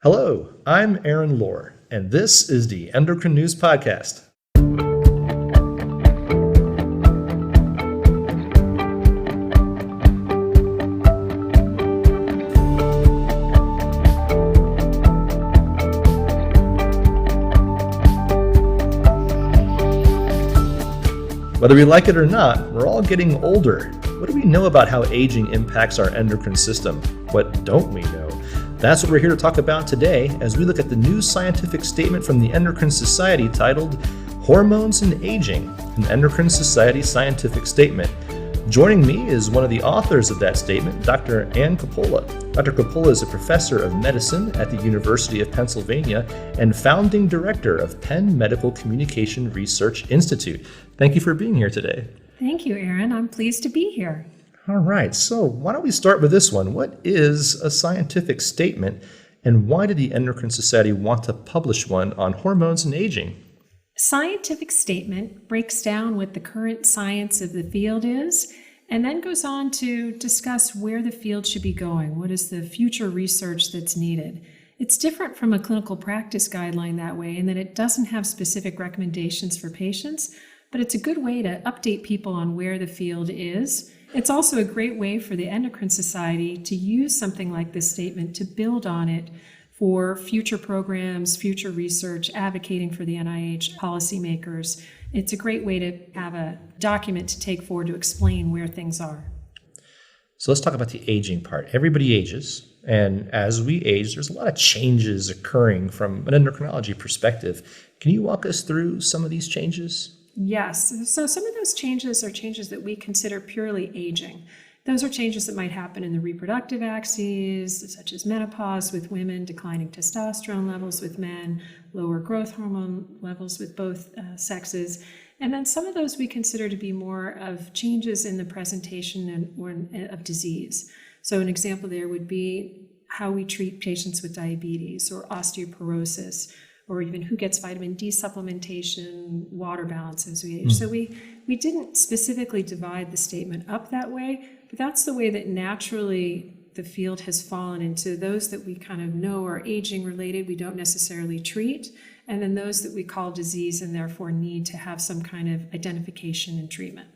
Hello, I'm Aaron Lohr, and this is the Endocrine News Podcast. Whether we like it or not, we're all getting older. What do we know about how aging impacts our endocrine system? What don't we know? That's what we're here to talk about today as we look at the new scientific statement from the Endocrine Society titled Hormones and Aging, an Endocrine Society Scientific Statement. Joining me is one of the authors of that statement, Dr. Ann Coppola. Dr. Coppola is a professor of medicine at the University of Pennsylvania and founding director of Penn Medical Communication Research Institute. Thank you for being here today. Thank you, Aaron. I'm pleased to be here. All right, so why don't we start with this one? What is a scientific statement, and why did the Endocrine Society want to publish one on hormones and aging? Scientific statement breaks down what the current science of the field is, and then goes on to discuss where the field should be going. What is the future research that's needed? It's different from a clinical practice guideline that way in that it doesn't have specific recommendations for patients, but it's a good way to update people on where the field is. It's also a great way for the Endocrine Society to use something like this statement to build on it for future programs, future research, advocating for the NIH policymakers. It's a great way to have a document to take forward to explain where things are. So let's talk about the aging part. Everybody ages, and as we age, there's a lot of changes occurring from an endocrinology perspective. Can you walk us through some of these changes? Yes. So some of those changes are changes that we consider purely aging. Those are changes that might happen in the reproductive axes, such as menopause with women, declining testosterone levels with men, lower growth hormone levels with both sexes. And then some of those we consider to be more of changes in the presentation of disease. So an example there would be how we treat patients with diabetes or osteoporosis, or even who gets vitamin D supplementation, water balance as we age. So we didn't specifically divide the statement up that way, but that's the way that naturally the field has fallen into those that we kind of know are aging related, we don't necessarily treat, and then those that we call disease and therefore need to have some kind of identification and treatment.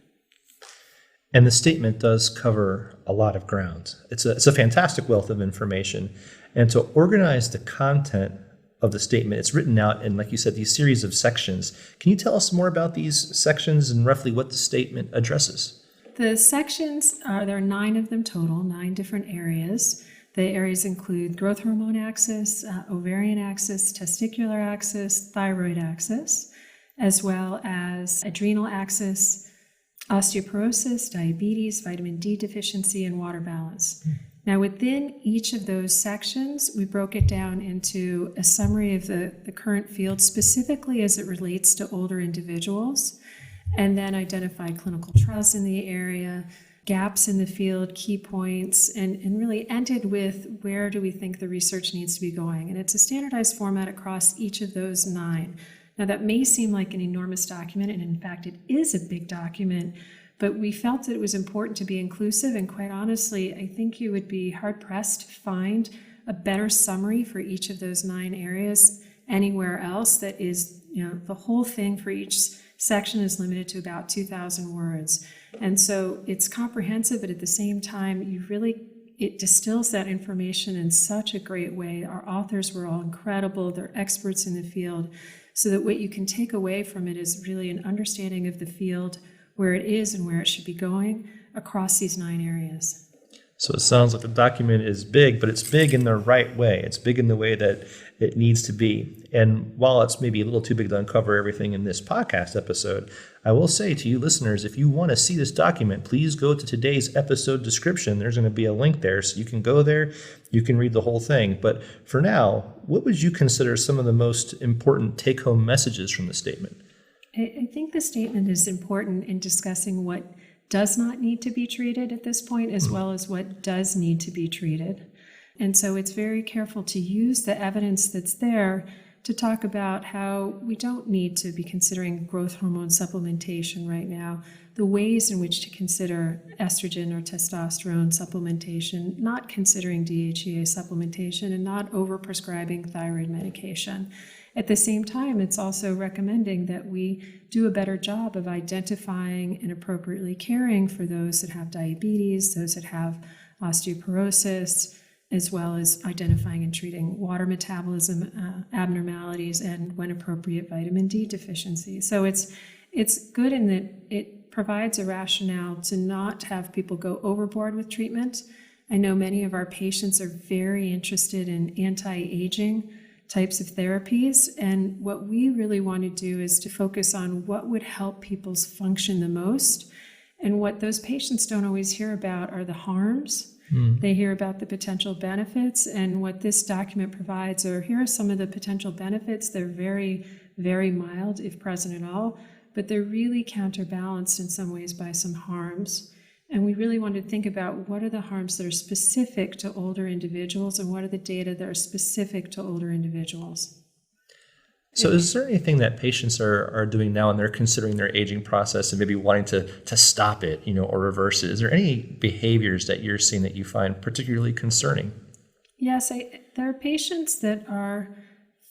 And the statement does cover a lot of ground. It's a fantastic wealth of information. And to organize the content of the statement, it's written out in, like you said, these series of sections. Can you tell us more about these sections and roughly what the statement addresses? The sections, there are 9 of them total, 9 different areas. The areas include growth hormone axis, ovarian axis, testicular axis, thyroid axis, as well as adrenal axis, osteoporosis, diabetes, vitamin D deficiency, and water balance. Now, within each of those sections, we broke it down into a summary of the current field, specifically as it relates to older individuals, and then identified clinical trials in the area, gaps in the field, key points, and really ended with where do we think the research needs to be going. And it's a standardized format across each of those 9. Now, that may seem like an enormous document, and in fact, it is a big document, but we felt that it was important to be inclusive, and quite honestly, I think you would be hard-pressed to find a better summary for each of those 9 areas anywhere else that is, the whole thing for each section is limited to about 2,000 words. And so it's comprehensive, but at the same time, it distills that information in such a great way. Our authors were all incredible. They're experts in the field, so that what you can take away from it is really an understanding of the field, where it is and where it should be going across these 9 areas. So it sounds like the document is big, but it's big in the right way. It's big in the way that it needs to be. And while it's maybe a little too big to uncover everything in this podcast episode, I will say to you listeners, if you want to see this document, please go to today's episode description. There's going to be a link there, so you can go there, you can read the whole thing. But for now, what would you consider some of the most important take-home messages from the statement? I think the statement is important in discussing what does not need to be treated at this point, as well as what does need to be treated. And so it's very careful to use the evidence that's there to talk about how we don't need to be considering growth hormone supplementation right now, the ways in which to consider estrogen or testosterone supplementation, not considering DHEA supplementation, and not overprescribing thyroid medication. At the same time, it's also recommending that we do a better job of identifying and appropriately caring for those that have diabetes, those that have osteoporosis, as well as identifying and treating water metabolism abnormalities and, when appropriate, vitamin D deficiency. So it's good in that it provides a rationale to not have people go overboard with treatment. I know many of our patients are very interested in anti-aging types of therapies, and what we really want to do is to focus on what would help people's function the most. And what those patients don't always hear about are the harms. They hear about the potential benefits, and what this document provides are, here are some of the potential benefits. They're very, very mild, if present at all, but they're really counterbalanced in some ways by some harms. And we really want to think about what are the harms that are specific to older individuals, and what are the data that are specific to older individuals. So is there anything that patients are doing now and they're considering their aging process and maybe wanting to stop it, or reverse it? Is there any behaviors that you're seeing that you find particularly concerning? Yes, there are patients that are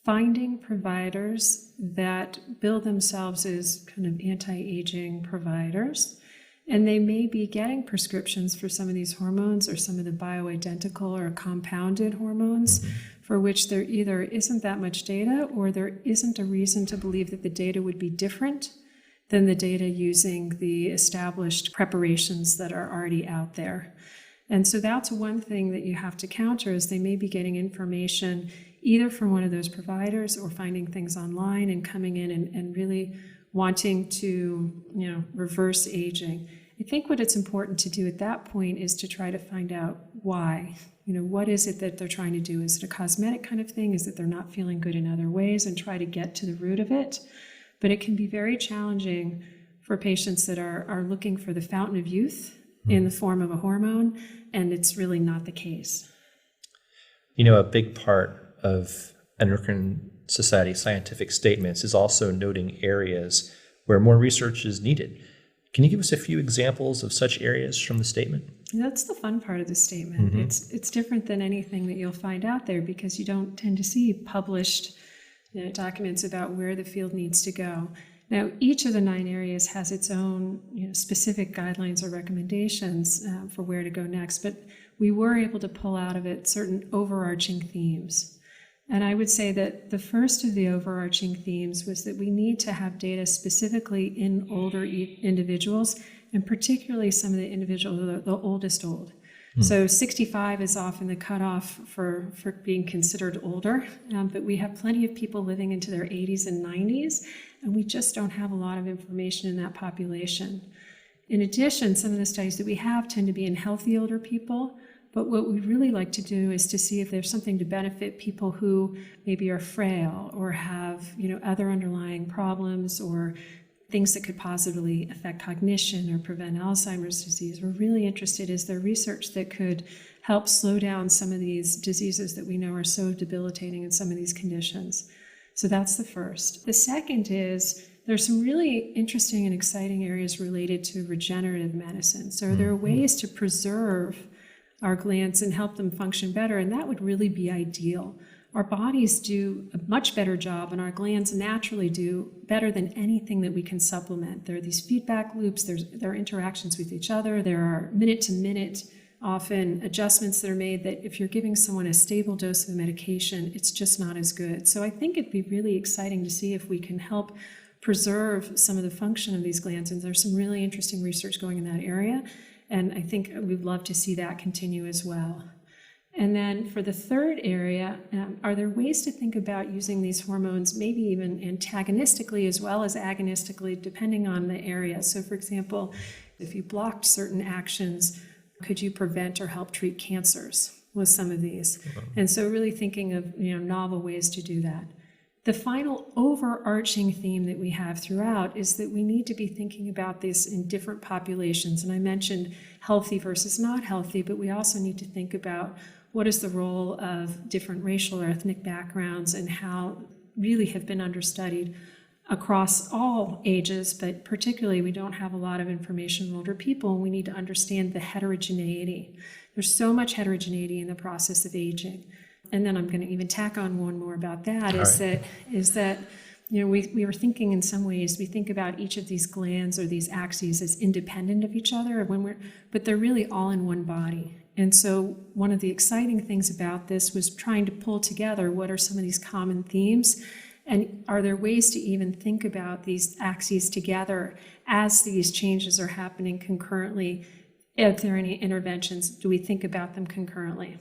finding providers that bill themselves as kind of anti-aging providers, and they may be getting prescriptions for some of these hormones or some of the bioidentical or compounded hormones for which there either isn't that much data or there isn't a reason to believe that the data would be different than the data using the established preparations that are already out there. And so that's one thing that you have to counter, is they may be getting information either from one of those providers or finding things online and coming in and really wanting to, reverse aging. I think what it's important to do at that point is to try to find out why. What is it that they're trying to do? Is it a cosmetic kind of thing? Is it they're not feeling good in other ways, and try to get to the root of it? But it can be very challenging for patients that are looking for the fountain of youth in the form of a hormone, and it's really not the case. A big part of Endocrine Society scientific statements is also noting areas where more research is needed. Can you give us a few examples of such areas from the statement? That's the fun part of the statement. It's different than anything that you'll find out there, because you don't tend to see published documents about where the field needs to go. Now, each of the 9 areas has its own specific guidelines or recommendations for where to go next, but we were able to pull out of it certain overarching themes. And I would say that the first of the overarching themes was that we need to have data specifically in older individuals, and particularly some of the individuals, the oldest old. So 65 is often the cutoff for being considered older, but we have plenty of people living into their 80s and 90s, and we just don't have a lot of information in that population. In addition, some of the studies that we have tend to be in healthy older people, but what we really like to do is to see if there's something to benefit people who maybe are frail or have other underlying problems or things that could possibly affect cognition or prevent Alzheimer's disease. We're really interested, is there research that could help slow down some of these diseases that we know are so debilitating in some of these conditions. So that's the first. The second is there's some really interesting and exciting areas related to regenerative medicine. So there are ways to preserve our glands and help them function better, and that would really be ideal. Our bodies do a much better job, and our glands naturally do better than anything that we can supplement. There are these feedback loops, there are interactions with each other, there are minute-to-minute often adjustments that are made that if you're giving someone a stable dose of medication, it's just not as good. So I think it'd be really exciting to see if we can help preserve some of the function of these glands, and there's some really interesting research going in that area. And I think we'd love to see that continue as well. And then for the third area, are there ways to think about using these hormones, maybe even antagonistically as well as agonistically, depending on the area? So for example, if you blocked certain actions, could you prevent or help treat cancers with some of these? And so really thinking of novel ways to do that. The final overarching theme that we have throughout is that we need to be thinking about this in different populations. And I mentioned healthy versus not healthy, but we also need to think about what is the role of different racial or ethnic backgrounds and how really have been understudied. across all ages, but particularly we don't have a lot of information on older people, and we need to understand the heterogeneity. There's so much heterogeneity in the process of aging. And then I'm going to even tack on one more about that, is that we were thinking in some ways, we think about each of these glands or these axes as independent of each other, but they're really all in one body. And so one of the exciting things about this was trying to pull together what are some of these common themes, and are there ways to even think about these axes together as these changes are happening concurrently? If there are any interventions, do we think about them concurrently?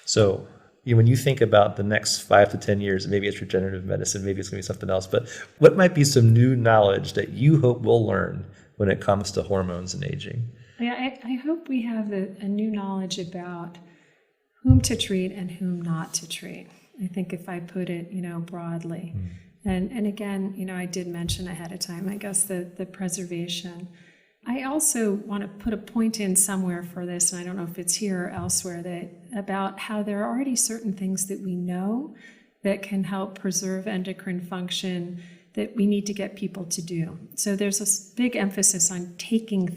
So when you think about the next 5 to 10 years, maybe it's regenerative medicine, maybe it's going to be something else, but what might be some new knowledge that you hope we'll learn when it comes to hormones and aging? I hope we have a new knowledge about whom to treat and whom not to treat. I think if I put it, broadly. And again, I did mention ahead of time, I guess, the preservation. I also want to put a point in somewhere for this, and I don't know if it's here or elsewhere, about how there are already certain things that we know that can help preserve endocrine function that we need to get people to do. So there's a big emphasis on taking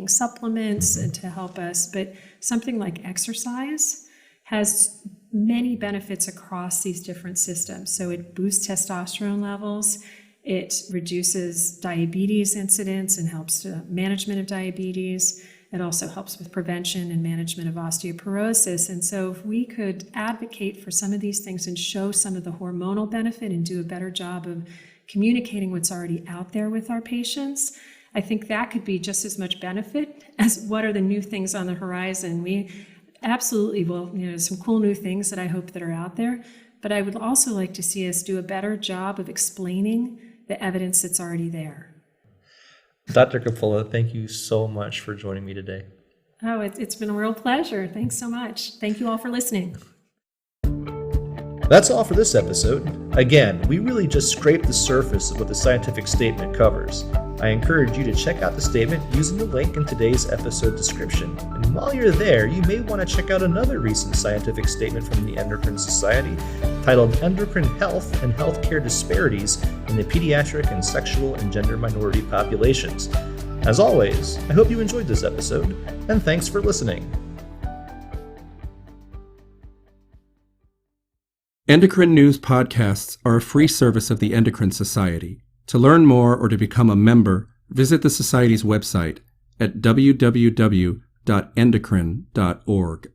supplements and to help us, but something like exercise has many benefits across these different systems. So it boosts testosterone levels, it reduces diabetes incidence and helps to management of diabetes. It also helps with prevention and management of osteoporosis. And so if we could advocate for some of these things and show some of the hormonal benefit and do a better job of communicating what's already out there with our patients, I think that could be just as much benefit as what are the new things on the horizon. We absolutely will, some cool new things that I hope that are out there, but I would also like to see us do a better job of explaining the evidence that's already there. Dr. Coppola, thank you so much for joining me today. Oh, it's been a real pleasure. Thanks so much. Thank you all for listening. That's all for this episode. Again, we really just scraped the surface of what the scientific statement covers. I encourage you to check out the statement using the link in today's episode description. And while you're there, you may want to check out another recent scientific statement from the Endocrine Society titled Endocrine Health and Healthcare Disparities in the Pediatric and Sexual and Gender Minority Populations. As always, I hope you enjoyed this episode, and thanks for listening. Endocrine News podcasts are a free service of the Endocrine Society. To learn more or to become a member, visit the Society's website at www.endocrine.org.